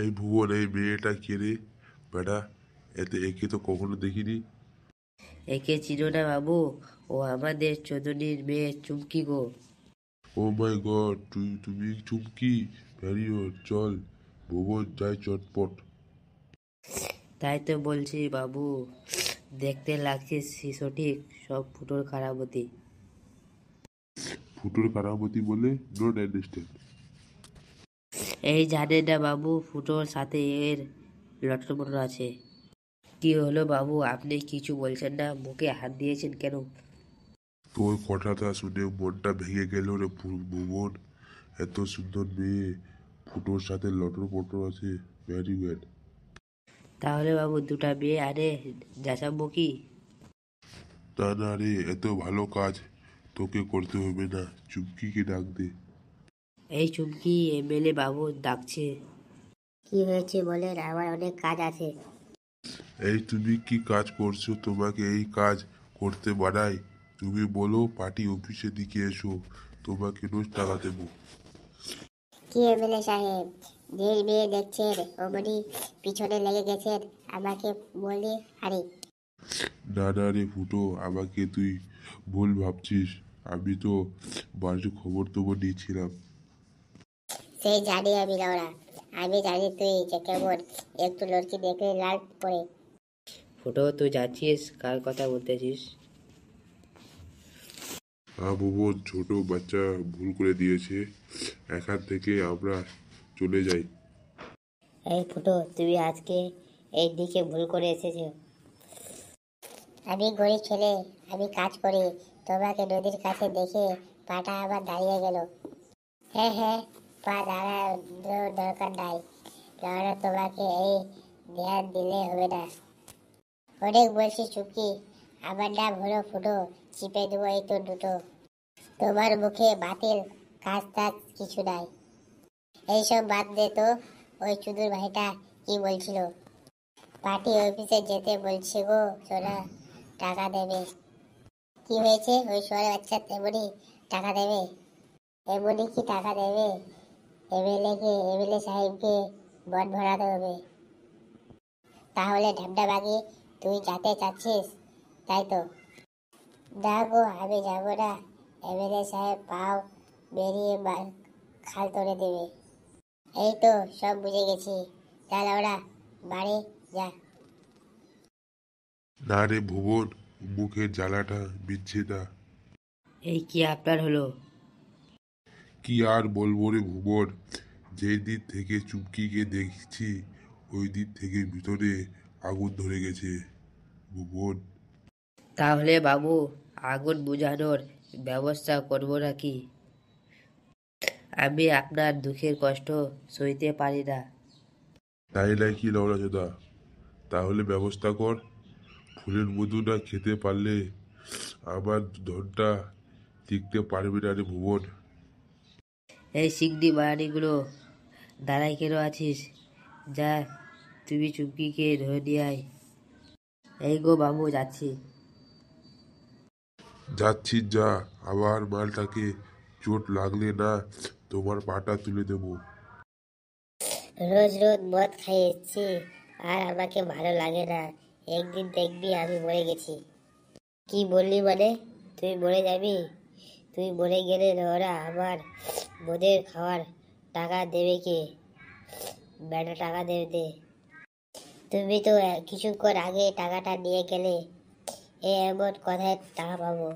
এই ভুবন, এই মেয়েটা কে রে বেটা? একে তো কখনো দেখিনি। একে চিনো না বাবু? ও আমাদের চোদনির মেয়ে চুমকি গো। ও মাই গড, তুমি চুমকি? ভ্যারিও, চল ভুবন যাই চটপট। তাই তো বলছি বাবু, দেখতে লাগছে সঠিক সব ফুটোর কারামতি। ফুটোর কারামতি বলে? Not understand. এই জানেন না বাবু, ফুটোর সাথে এর লটর পটর আছে। কি হলো বাবু, আপনি কিছু বলছেন না? মুখে হাত দিয়েছেন কেন? তোর কথাটা শুনে মনটা ভেঙে গেল রে ভুবন। এত সুন্দর মেয়ে, ফুটোর সাথে লটর পটর আছে, ভ্যারি ব্যাড। তাহলে বাবু দুটা বিয়ে আরে যাচাবো কি? না না রে, এত ভালো কাজ তোকে করতে হবে না, চুমকিকে ডাক দে। এই চুমকি, এমএলএ বাবু ডাকছে। কি হয়েছে বলেন, আমার অনেক কাজ আছে। এই তুমি কি কাজ করছো? তোমাকে এই কাজ করতে বানাই? তুমি বলো পার্টি অফিসের দিকে এসো, তোমাকে রোজ টাকা দেবো। কি এমএলএ সাহেব, যেই মেয়ে দেখছেন অমনি পিছনে লেগে গেছেন আমাকে বলি আরে। না না রে ফুটো, আমাকে তুই ভুল ভাবছিস। আমি তো বাড়ির খবর টবর নিয়েছিলাম। সেই জানি আমি লাউরা, আমি জানি তুই যে কেমন একটু লড়কি দেখলে লাল পড়ে। ফুটো, তুই যাচ্ছিস? কার কথা বলতেছিস? হ্যাঁ ভুবন, ছোট বাচ্চা ভুল করে দিয়েছে, এখান থেকে আমরা চলে যাই। এই ফুটো, তুমি আজকে এই দিকে ভুল করে এসেছো। আমি গরিব ছেলে, আমি কাজ করি, তোমাকে নদীর কাছে দেখে পাটা আবার দাঁড়িয়ে গেল। হ্যাঁ হ্যাঁ, পা দাঁড়ানোর দরকার নাই, তাহলে তোমাকে এই ধ্যান দিলে হবে না। অনেক বলছি চুপকি, আমার নাম হলো ফুটো, চিপে দেবো এই তো দুটো। তোমার মুখে বাতিল কাজ টাজ কিছু নাই। এইসব বাদ দে তো, ওই চুদুর ভাইটা কি বলছিল? পার্টি অফিসে যেতে বলছে গো সোনা, টাকা দেবে। কি হয়েছে? ওই শহরে বাচ্চা তেমনি টাকা দেবে? এমনি কি টাকা দেবে? এমএলএ সাহেবকে বট ভরাতে হবে। তাহলে ঢাবডা বাগিয়ে তুই যেতে চাচ্ছিস, তাই তো? না গো, আমি যাবো না। এমএলএ সাহেব পাও বেরিয়ে খাল তোড়ে দেবে। এই তো সব বুঝে গেছি, তাহলে ওরা বাড়ি যা। না রে ভুবন, মুখের জ্বালাটা মিটছে না। এই কি আপনার হলো? কি আর বলবো রে ভুবন, যেই দিন থেকে চুমকিকে দেখছি ওই দিন থেকে ভিতরে আগুন ধরে গেছে ভুবন। তাহলে বাবু, আগুন বুঝানোর ব্যবস্থা করবো নাকি? আমি আপনার দুঃখের কষ্ট সইতে পারি না। তাই নাকি লড়াচোদা? তাহলে ব্যবস্থা কর। ফুলের মধুটা খেতে পারলে আমার ধনটা টিকতে পারবে না রে ভুবন। এই সিগনি বাড়িগুলো দাঁড়াই কেন আছিস? যা, তুমি চুমকিকে ধরে নিয়ে আয়। এই গো বাবু, যাচ্ছি। যাচ্ছি যা, আবার মালটাকে চোট লাগলে না তোমার পাটা তুলে দেবো। রোজ রোজ মদ খাইয়েছি আর আমাকে ভালো লাগে না। একদিন দেখবি আমি মরে গেছি। কি বললি মানে? তুই মরে যাবি? তুই মরে গেলে ওরা আমার মদের খাওয়ার টাকা দেবে কে? বেটা টাকা দেবে দে। তুমি তো কিছুক্ষণ আগে টাকাটা নিয়ে গেলে, এ এমন কথায় টাকা পাবো?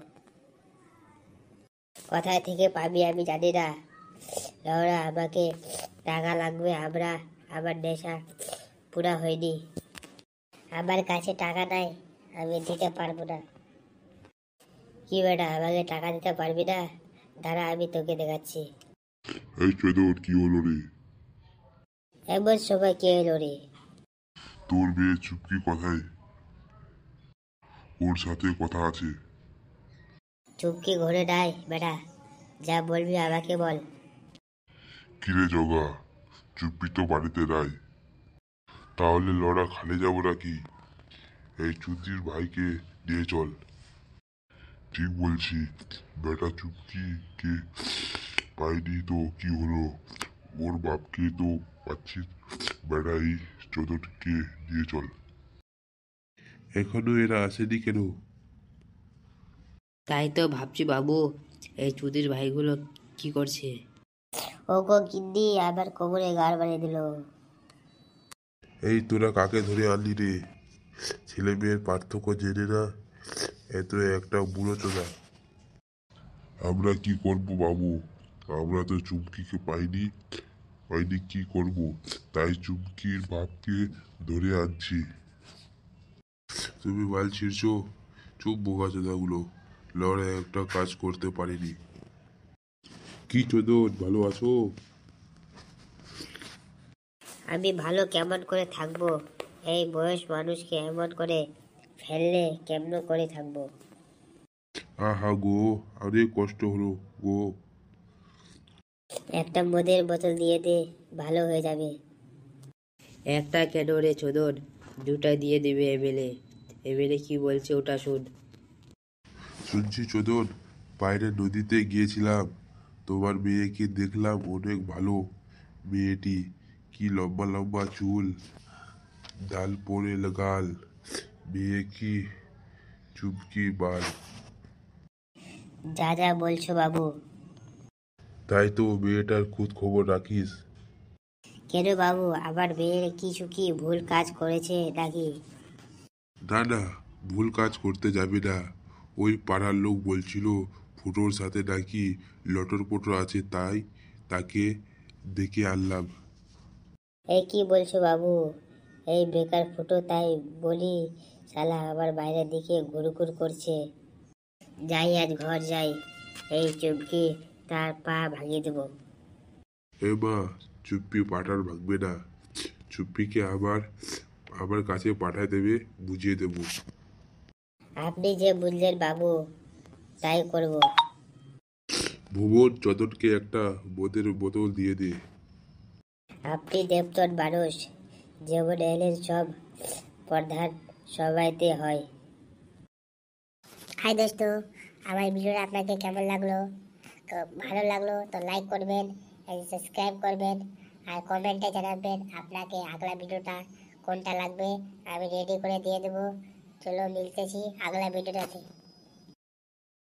কোথায় থেকে পাবি আমি জানি না। ওরা আমাকে টাকা লাগবে, আমার নেশা পুরা হয়নি। আমার কাছে টাকা নাই, আমি দিতে পারবো না। কি বেটা, আমাকে টাকা দিতে পারবি না? দাঁড়া, আমি তোকে দেখাচ্ছি। এই চোদন, কি হলো রে? এমন সময় কে এলো রে? তোর মেয়ে চুপকি কোথায়? ওর সাথে কথা আছে। চুপকি ঘরে নাই বেটা, যা বলবি আমাকে বল। কিরে জগা, চুপি তো বাড়িতে নাই, তাহলে লড়া খালে যাবো নাকি? এই চুদির ভাইকে নিয়ে চল। ঠিক বলছি, বেটা চুপকি কে পাইনি তো কি হলো, ওর বাপকে তো পাচ্ছিস, বেড়া এই চোদনকে দিয়ে চল। এখনো এরা আসেনি কেন? তাই তো ভাবছি বাবু, এই চুদির ভাইগুলো কি করছে। ও গো গিন্নি আবার কোমরে গাড় বানিয়ে দিল। এই তোরা কাকে ধরে আনলি রে? ছেলে মেয়ের পার্থক্য জেনে না এত একটা বুড়ো চোদা। আমরা কি করব বাবু, আমরা তো চুমকিকে পাইনি কি করব, তাই চুমকির বাপকে ধরে আনছি। তুমি মাল ছিঁড়ছো? চুপ বোকা চোদাগুলো, লড়ে একটা কাজ করতে পারিনি। কি চোদন, ভালো আছো? আমি ভালো কেমন করে থাকবো? এই বয়স মানুষকে এমন করে ফেললে কেমন করে থাকবো? আহা গো, অনেক কষ্ট হলো গো। একটা মদের বোতল দিয়ে দে, ভালো হয়ে যাবে। একটা কেন রে চোদন, দুটা দিয়ে দিবে এবেলে। এবেলে কি বলছে ওটা শুন। শুনছি চোদন, বাইরে নদীতে গিয়েছিলাম, তোমার মেয়েকে দেখলাম, অনেক ভালো মেয়েটি, কি লম্বা লম্বা চুল, ডাল পরে গাল, মেয়ে কি চুমকি বাল। যা যা বলছো বাবু। তাই তো মেয়েটার খোঁজ খবর রাখিস। কেন বাবু, আবার মেয়ের কিছু কি ভুল কাজ করেছে নাকি? না না, ভুল কাজ করতে যাবে না। ওই পাড়ার লোক বলছিল ফুটোর সাথে নাকি লটর পটর আছে, তাই তাকে ডেকে আনলাম। এই কি বলছো বাবু? এই বেকার ফুটো, তাই বলি শালা আবার বাইরের দিকে ঘুরঘুর করছে। যাই আজ ঘর যাই, এই চুমকি তার পা ভাঙিয়ে দেবো। এ মা, চুপ্পি পাঠার ভাঙবে না, চুপ্পিকে আমার কাছে পাঠায় দেবে, বুঝিয়ে দেব। আপনি যে বুঝলেন বাবু, তাই করব। ভুবন, চদনকে একটা মদের বোতল দিয়ে দে। আপনি দেবতন মানুষ, যেমন এলেন সব প্রধান সবাইতে হয়। হাই দোস্ত, আমার ভিডিওটা আপনাকে কেমন লাগলো? তো ভালো লাগলো তো লাইক করবেন, সাবস্ক্রাইব করবেন, আর কমেন্টে জানাবেন আপনাকে আগলা ভিডিওটা কোনটা লাগবে, আমি রেডি করে দিয়ে দেবো। চলো মিলতেছি আগলা ভিডিওটাতে।